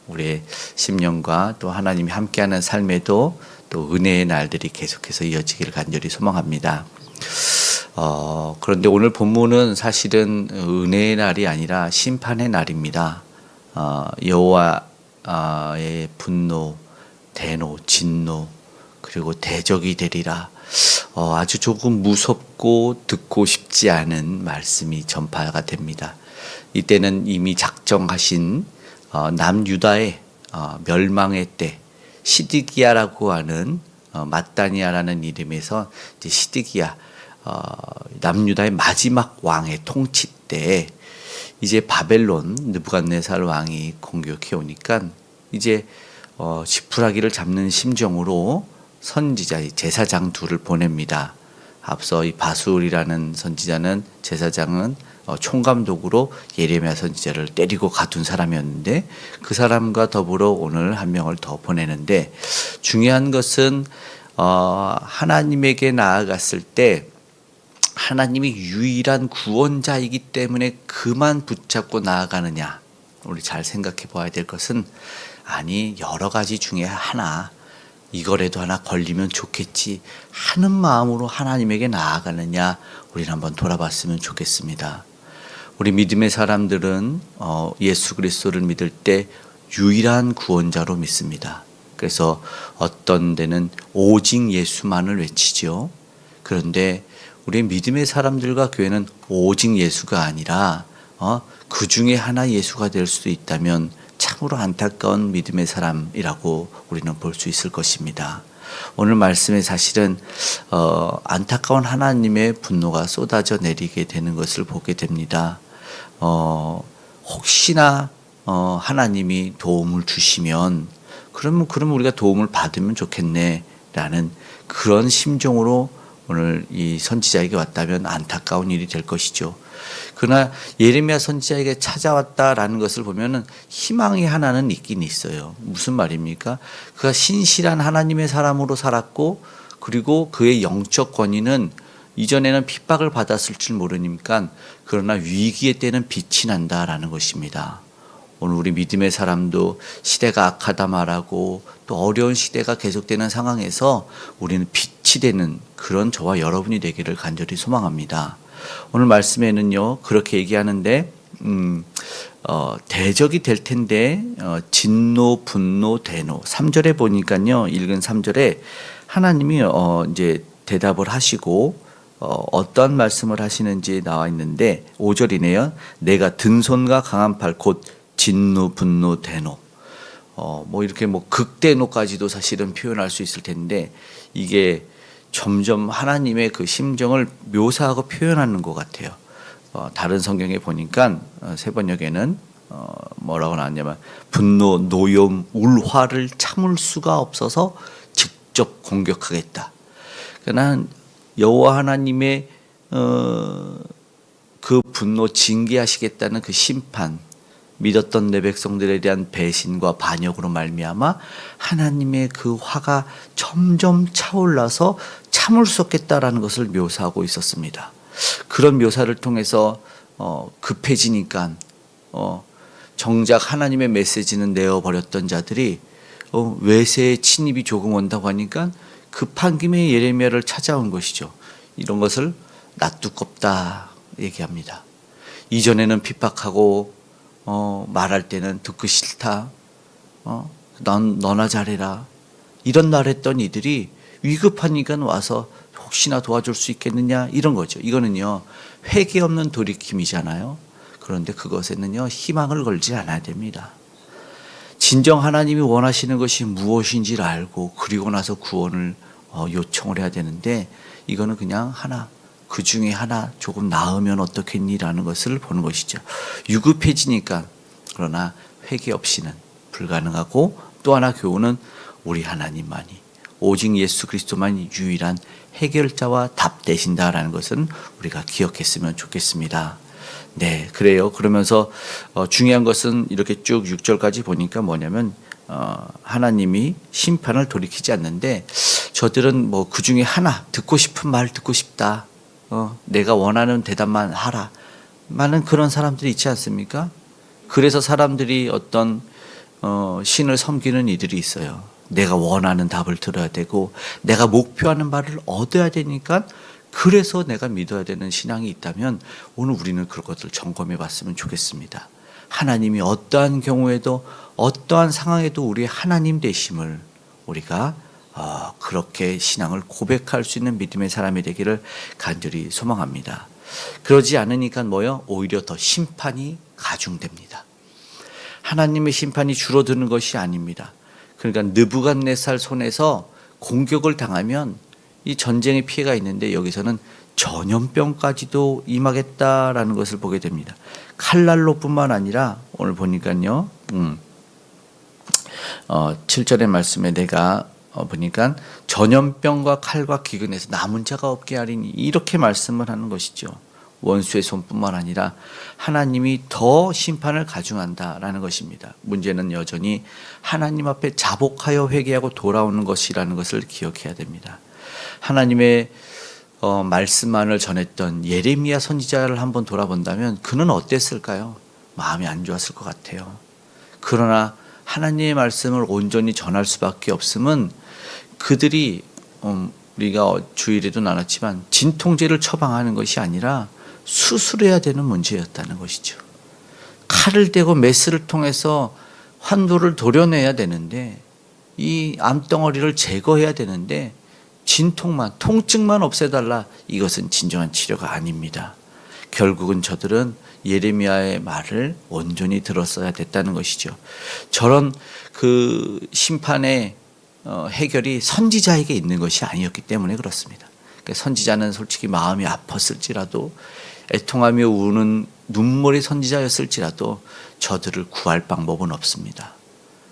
우리의 심령과 또 하나님이 함께하는 삶에도 또 은혜의 날들이 계속해서 이어지기를 간절히 소망합니다. 그런데 오늘 본문은 사실은 은혜의 날이 아니라 심판의 날입니다. 여호와의 분노, 대노, 진노, 그리고 대적이 되리라. 아주 조금 무섭고 듣고 싶지 않은 말씀이 전파가 됩니다. 이때는 이미 작정하신 남유다의 멸망의 때, 시드기야라고 하는 마따니아라는 이름에서 이제 시드기야, 남유다의 마지막 왕의 통치 때 이제 바벨론 느부갓네살 왕이 공격해 오니까 이제 지푸라기를 잡는 심정으로 선지자 제사장 둘을 보냅니다. 앞서 이 바술이라는 선지자는 제사장은 총감독으로 예레미야 선지자를 때리고 가둔 사람이었는데 그 사람과 더불어 오늘 한 명을 더 보내는데 중요한 것은 하나님에게 나아갔을 때 하나님이 유일한 구원자이기 때문에 그만 붙잡고 나아가느냐. 우리 잘 생각해 봐야 될 것은 아니 여러 가지 중에 하나 이거라도 하나 걸리면 좋겠지 하는 마음으로 하나님에게 나아가느냐 우리는 한번 돌아봤으면 좋겠습니다. 우리 믿음의 사람들은 예수 그리스도를 믿을 때 유일한 구원자로 믿습니다. 그래서 어떤 데는 오직 예수만을 외치죠. 그런데 우리 믿음의 사람들과 교회는 오직 예수가 아니라 그 중에 하나 예수가 될 수도 있다면 참으로 안타까운 믿음의 사람이라고 우리는 볼 수 있을 것입니다. 오늘 말씀에 사실은 안타까운 하나님의 분노가 쏟아져 내리게 되는 것을 보게 됩니다. 혹시나 하나님이 도움을 주시면 그러면 우리가 도움을 받으면 좋겠네라는 그런 심정으로 오늘 이 선지자에게 왔다면 안타까운 일이 될 것이죠. 그러나 예레미야 선지자에게 찾아왔다라는 것을 보면은 희망이 하나는 있긴 있어요. 무슨 말입니까? 그가 신실한 하나님의 사람으로 살았고 그리고 그의 영적 권위는 이전에는 핍박을 받았을 줄 모르니까 그러나 위기의 때는 빛이 난다라는 것입니다. 오늘 우리 믿음의 사람도 시대가 악하다 말하고 또 어려운 시대가 계속되는 상황에서 우리는 빛이 되는 그런 저와 여러분이 되기를 간절히 소망합니다. 오늘 말씀에는요 그렇게 얘기하는데 대적이 될 텐데 진노, 분노, 대노 3절에 보니까요 읽은 3절에 하나님이 이제 대답을 하시고 어떤 말씀을 하시는지 나와 있는데 5절이네요. 내가 든손과 강한 팔 곧 진노, 분노, 대노. 이렇게 극대노까지도 사실은 표현할 수 있을 텐데 이게 점점 하나님의 그 심정을 묘사하고 표현하는 것 같아요. 다른 성경에 보니까 세 번역에는 뭐라고 나왔냐면 분노, 노염, 울화를 참을 수가 없어서 직접 공격하겠다. 그러나 여호와 하나님의 그 분노 징계하시겠다는 그 심판 믿었던 내 백성들에 대한 배신과 반역으로 말미암아 하나님의 그 화가 점점 차올라서 참을 수 없겠다라는 것을 묘사하고 있었습니다. 그런 묘사를 통해서 급해지니까 정작 하나님의 메시지는 내어버렸던 자들이 외세의 침입이 조금 온다고 하니까 급한 김에 예레미야를 찾아온 것이죠. 이런 것을 놔두껍다 얘기합니다. 이전에는 핍박하고 말할 때는 듣기 싫다. 너나 잘해라. 이런 말 했던 이들이 위급하니까 와서 혹시나 도와줄 수 있겠느냐 이런 거죠. 이거는요 회개 없는 돌이킴이잖아요. 그런데 그것에는요 희망을 걸지 않아야 됩니다. 진정 하나님이 원하시는 것이 무엇인지를 알고 그리고 나서 구원을 요청을 해야 되는데 이거는 그냥 하나 그 중에 하나 조금 나으면 어떻겠니라는 것을 보는 것이죠. 유급해지니까 그러나 회개 없이는 불가능하고 또 하나 교훈은 우리 하나님만이 오직 예수 그리스도만이 유일한 해결자와 답 되신다라는 것은 우리가 기억했으면 좋겠습니다. 네, 그래요. 그러면서 중요한 것은 이렇게 쭉 6절까지 보니까 뭐냐면 하나님이 심판을 돌이키지 않는데 저들은 그 중에 하나 듣고 싶은 말 듣고 싶다. 내가 원하는 대답만 하라. 많은 그런 사람들이 있지 않습니까? 그래서 사람들이 어떤 신을 섬기는 이들이 있어요. 내가 원하는 답을 들어야 되고 내가 목표하는 바를 얻어야 되니까 그래서 내가 믿어야 되는 신앙이 있다면 오늘 우리는 그것을 점검해 봤으면 좋겠습니다. 하나님이 어떠한 경우에도 어떠한 상황에도 우리의 하나님 되심을 우리가 그렇게 신앙을 고백할 수 있는 믿음의 사람이 되기를 간절히 소망합니다. 그러지 않으니까 뭐요? 오히려 더 심판이 가중됩니다. 하나님의 심판이 줄어드는 것이 아닙니다. 그러니까 느부갓네살 손에서 공격을 당하면 이 전쟁의 피해가 있는데 여기서는 전염병까지도 임하겠다라는 것을 보게 됩니다. 칼날로뿐만 아니라 오늘 보니까요. 7절의 말씀에 내가 보니까 전염병과 칼과 기근에서 남은 자가 없게 하리니 이렇게 말씀을 하는 것이죠. 원수의 손뿐만 아니라 하나님이 더 심판을 가중한다라는 것입니다. 문제는 여전히 하나님 앞에 자복하여 회개하고 돌아오는 것이라는 것을 기억해야 됩니다. 하나님의 말씀만을 전했던 예레미야 선지자를 한번 돌아본다면 그는 어땠을까요? 마음이 안 좋았을 것 같아요. 그러나 하나님의 말씀을 온전히 전할 수밖에 없음은 그들이 우리가 주일에도 나눴지만 진통제를 처방하는 것이 아니라 수술해야 되는 문제였다는 것이죠. 칼을 대고 메스를 통해서 환도를 도려내야 되는데 이 암덩어리를 제거해야 되는데 진통만 통증만 없애달라 이것은 진정한 치료가 아닙니다. 결국은 저들은 예레미야의 말을 온전히 들었어야 됐다는 것이죠. 저런 그 심판의 해결이 선지자에게 있는 것이 아니었기 때문에 그렇습니다. 그러니까 선지자는 솔직히 마음이 아팠을지라도 애통하며 우는 눈물의 선지자였을지라도 저들을 구할 방법은 없습니다.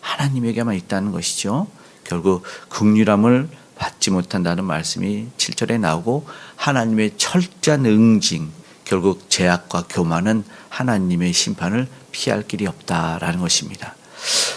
하나님에게만 있다는 것이죠. 결국 긍휼함을 받지 못한다는 말씀이 7절에 나오고 하나님의 철저한 응징, 결국 죄악과 교만은 하나님의 심판을 피할 길이 없다라는 것입니다.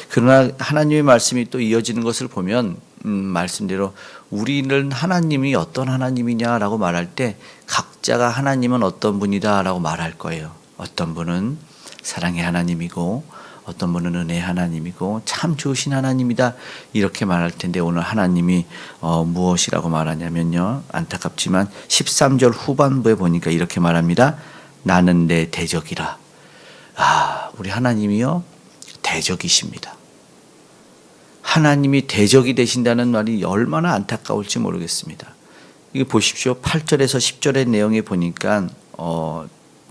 그러나 하나님의 말씀이 또 이어지는 것을 보면 말씀대로 우리는 하나님이 어떤 하나님이냐라고 말할 때 각자가 하나님은 어떤 분이다라고 말할 거예요. 어떤 분은 사랑의 하나님이고 어떤 분은 은혜의 하나님이고 참 좋으신 하나님이다 이렇게 말할 텐데 오늘 하나님이 무엇이라고 말하냐면요. 안타깝지만 13절 후반부에 보니까 이렇게 말합니다. 나는 내 대적이라. 우리 하나님이요 대적이십니다. 하나님이 대적이 되신다는 말이 얼마나 안타까울지 모르겠습니다. 이거 보십시오. 8절에서 10절의 내용에 보니까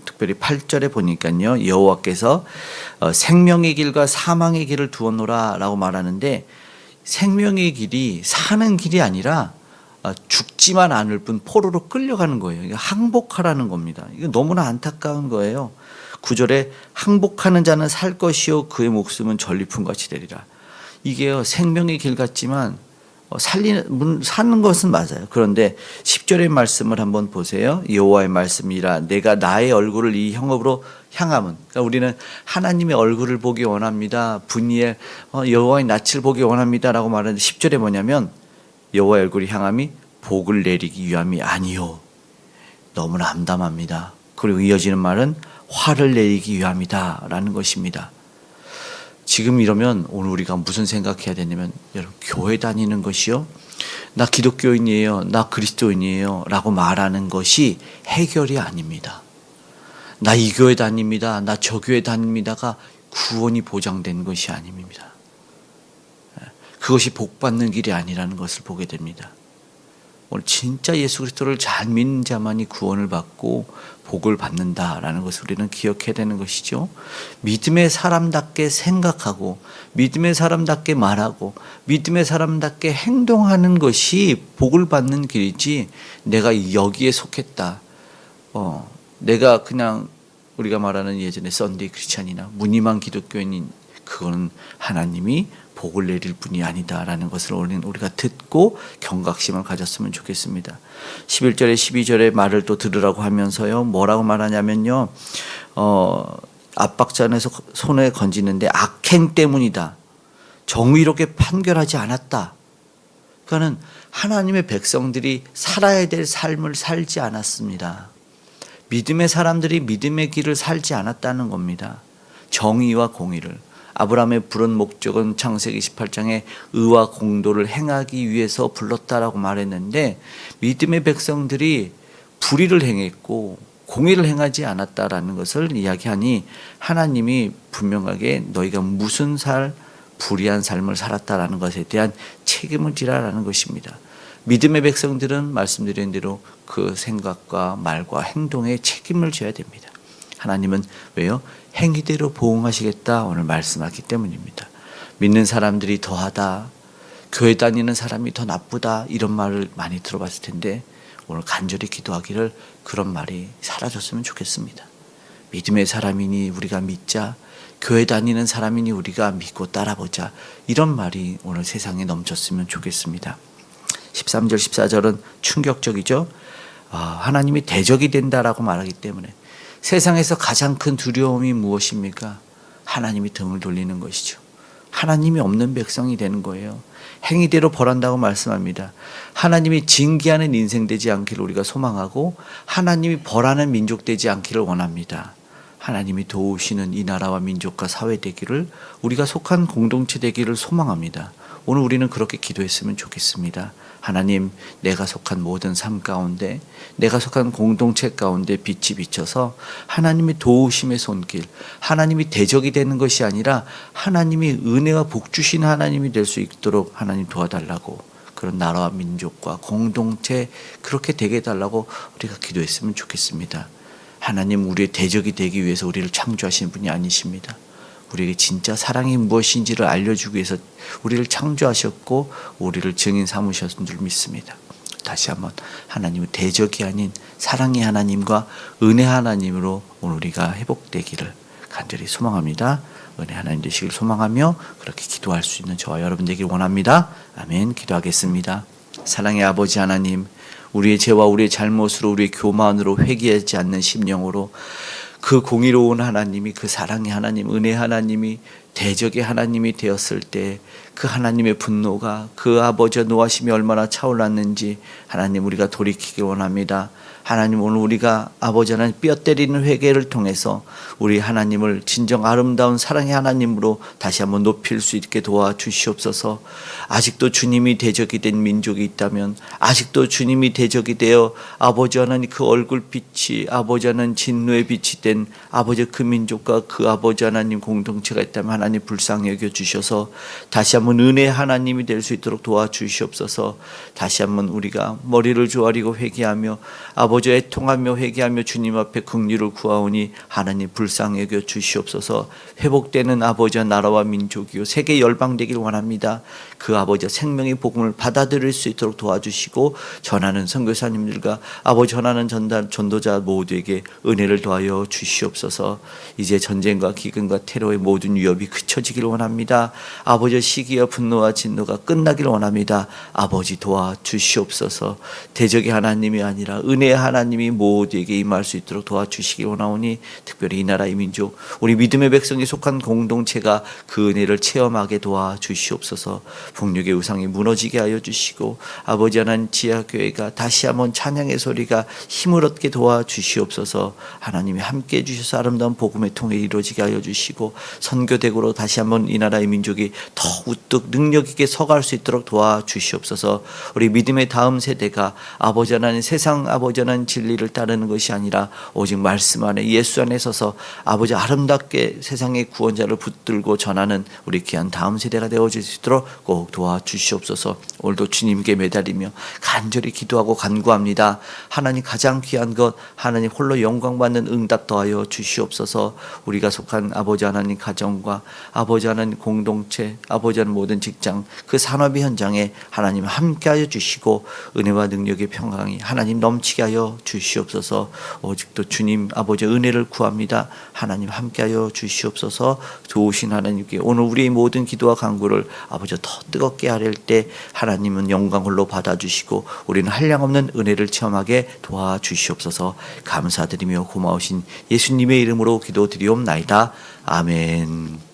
특별히 8절에 보니까요. 여호와께서 생명의 길과 사망의 길을 두었노라 라고 말하는데 생명의 길이 사는 길이 아니라 죽지만 않을 뿐 포로로 끌려가는 거예요. 이거 항복하라는 겁니다. 이거 너무나 안타까운 거예요. 9절에 항복하는 자는 살 것이요 그의 목숨은 전리품같이 되리라. 이게요 생명의 길 같지만 사는 것은 맞아요. 그런데 10절의 말씀을 한번 보세요. 여호와의 말씀이라 내가 나의 얼굴을 이 형업으로 향함은, 그러니까 우리는 하나님의 얼굴을 보기 원합니다. 분이엘 여호와의 낯을 보기 원합니다라고 말하는데 10절에 뭐냐면 여호와의 얼굴이 향함이 복을 내리기 위함이 아니요. 너무나 암담합니다. 그리고 이어지는 말은 화를 내리기 위함이다라는 것입니다. 지금 이러면 오늘 우리가 무슨 생각해야 되냐면 여러분 교회 다니는 것이요 나 기독교인이에요 나 그리스도인이에요 라고 말하는 것이 해결이 아닙니다. 나 이 교회 다닙니다 나 저 교회 다닙니다가 구원이 보장된 것이 아닙니다. 그것이 복받는 길이 아니라는 것을 보게 됩니다. 오늘 진짜 예수 그리스도를 잘 믿는 자만이 구원을 받고 복을 받는다라는 것을 우리는 기억해야 되는 것이죠. 믿음의 사람답게 생각하고 믿음의 사람답게 말하고 믿음의 사람답게 행동하는 것이 복을 받는 길이지 내가 여기에 속했다. 내가 그냥 우리가 말하는 예전에 썬데이 크리스찬이나 무늬만 기독교인인 그거는 하나님이 복을 내릴 분이 아니다라는 것을 우리가 듣고 경각심을 가졌으면 좋겠습니다. 11절에 12절의 말을 또 들으라고 하면서요. 뭐라고 말하냐면요. 압박잔에서 손에 건지는데 악행 때문이다. 정의롭게 판결하지 않았다. 그러니까는 하나님의 백성들이 살아야 될 삶을 살지 않았습니다. 믿음의 사람들이 믿음의 길을 살지 않았다는 겁니다. 정의와 공의를. 아브라함의 부른 목적은 창세기 18장에 의와 공도를 행하기 위해서 불렀다라고 말했는데 믿음의 백성들이 불의를 행했고 공의를 행하지 않았다라는 것을 이야기하니 하나님이 분명하게 너희가 무슨 불의한 삶을 살았다라는 것에 대한 책임을 지라라는 것입니다. 믿음의 백성들은 말씀드린 대로 그 생각과 말과 행동에 책임을 져야 됩니다. 하나님은 왜요? 행위대로 보응하시겠다 오늘 말씀하기 때문입니다. 믿는 사람들이 더하다, 교회 다니는 사람이 더 나쁘다 이런 말을 많이 들어봤을 텐데 오늘 간절히 기도하기를 그런 말이 사라졌으면 좋겠습니다. 믿음의 사람이니 우리가 믿자, 교회 다니는 사람이니 우리가 믿고 따라보자 이런 말이 오늘 세상에 넘쳤으면 좋겠습니다. 13절 14절은 충격적이죠. 하나님이 대적이 된다라고 말하기 때문에 세상에서 가장 큰 두려움이 무엇입니까? 하나님이 등을 돌리는 것이죠. 하나님이 없는 백성이 되는 거예요. 행위대로 벌한다고 말씀합니다. 하나님이 징계하는 인생 되지 않기를 우리가 소망하고 하나님이 벌하는 민족 되지 않기를 원합니다. 하나님이 도우시는 이 나라와 민족과 사회 되기를, 우리가 속한 공동체 되기를 소망합니다. 오늘 우리는 그렇게 기도했으면 좋겠습니다. 하나님, 내가 속한 모든 삶 가운데, 내가 속한 공동체 가운데 빛이 비쳐서 하나님의 도우심의 손길, 하나님이 대적이 되는 것이 아니라 하나님이 은혜와 복 주신 하나님이 될 수 있도록 하나님 도와달라고, 그런 나라와 민족과 공동체 그렇게 되게 해달라고 우리가 기도했으면 좋겠습니다. 하나님, 우리의 대적이 되기 위해서 우리를 창조하신 분이 아니십니다. 우리에게 진짜 사랑이 무엇인지를 알려주기 위해서 우리를 창조하셨고 우리를 증인 삼으셨는 줄 믿습니다. 다시 한번 하나님의 대적이 아닌 사랑의 하나님과 은혜 하나님으로 오늘 우리가 회복되기를 간절히 소망합니다. 은혜 하나님 되시길 소망하며 그렇게 기도할 수 있는 저와 여러분 되길 원합니다. 아멘. 기도하겠습니다. 사랑의 아버지 하나님, 우리의 죄와 우리의 잘못으로 우리의 교만으로 회개하지 않는 심령으로 그 공의로운 하나님이, 그 사랑의 하나님, 은혜 하나님이 대적의 하나님이 되었을 때 그 하나님의 분노가, 그 아버지의 노하심이 얼마나 차올랐는지 하나님 우리가 돌이키길 원합니다. 하나님, 오늘 우리가 아버지 하나님 뼈 때리는 회개를 통해서 우리 하나님을 진정 아름다운 사랑의 하나님으로 다시 한번 높일 수 있게 도와주시옵소서. 아직도 주님이 대적이 된 민족이 있다면, 아직도 주님이 대적이 되어 아버지 하나님 그 얼굴빛이 아버지 하나님 진노의 빛이 된 아버지 그 민족과 그 아버지 하나님 공동체가 있다면 하나님 불쌍히 여겨주셔서 다시 한번 은혜 하나님이 될 수 있도록 도와주시옵소서. 다시 한번 우리가 머리를 조아리고 회개하며 아버지 애통하며 회개하며 주님 앞에 긍휼을 구하오니 하나님 불쌍히 여겨 주시옵소서. 회복되는 아버지의 나라와 민족이요 세계 열방되길 원합니다. 그 아버지의 생명의 복음을 받아들일 수 있도록 도와주시고 전하는 선교사님들과 아버지 전하는 전도자 모두에게 은혜를 더하여 주시옵소서. 이제 전쟁과 기근과 테러의 모든 위협이 그쳐지길 원합니다. 아버지의 시기와 분노와 진노가 끝나길 원합니다. 아버지 도와주시옵소서. 대적의 하나님이 아니라 은혜의 하나님이 모두에게 임할 수 있도록 도와주시길 원하오니 특별히 이 나라의 민족, 우리 믿음의 백성이 속한 공동체가 그 은혜를 체험하게 도와주시옵소서. 북녘의 우상이 무너지게 하여 주시고 아버지 하나님 지하교회가 다시 한번 찬양의 소리가 힘을 얻게 도와주시옵소서. 하나님이 함께해 주셔서 아름다운 복음의 통해 이루어지게 하여 주시고 선교대구로 다시 한번 이 나라의 민족이 더 우뚝 능력 있게 서갈 수 있도록 도와주시옵소서. 우리 믿음의 다음 세대가 아버지 하나님 세상 아버지 하나님 진리를 따르는 것이 아니라 오직 말씀 안에 예수 안에 서서 아버지 아름답게 세상의 구원자를 붙들고 전하는 우리 귀한 다음 세대가 되어질 수 있도록 꼭 도와주시옵소서. 오늘도 주님께 매달리며 간절히 기도하고 간구합니다. 하나님 가장 귀한 것 하나님 홀로 영광받는 응답 더하여 주시옵소서. 우리가 속한 아버지 하나님 가정과 아버지 하나님 공동체, 아버지 하나님 모든 직장, 그 산업의 현장에 하나님 함께하여 주시고 은혜와 능력의 평강이 하나님 넘치게 하여 주시옵소서. 오직도 주님 아버지 은혜를 구합니다. 하나님 함께하여 주시옵소서. 도우신 하나님께 오늘 우리의 모든 기도와 간구를 아버지 더 뜨겁게 하릴 때 하나님은 영광 홀로 받아주시고 우리는 한량없는 은혜를 체험하게 도와주시옵소서. 감사드리며 고마우신 예수님의 이름으로 기도드리옵나이다. 아멘.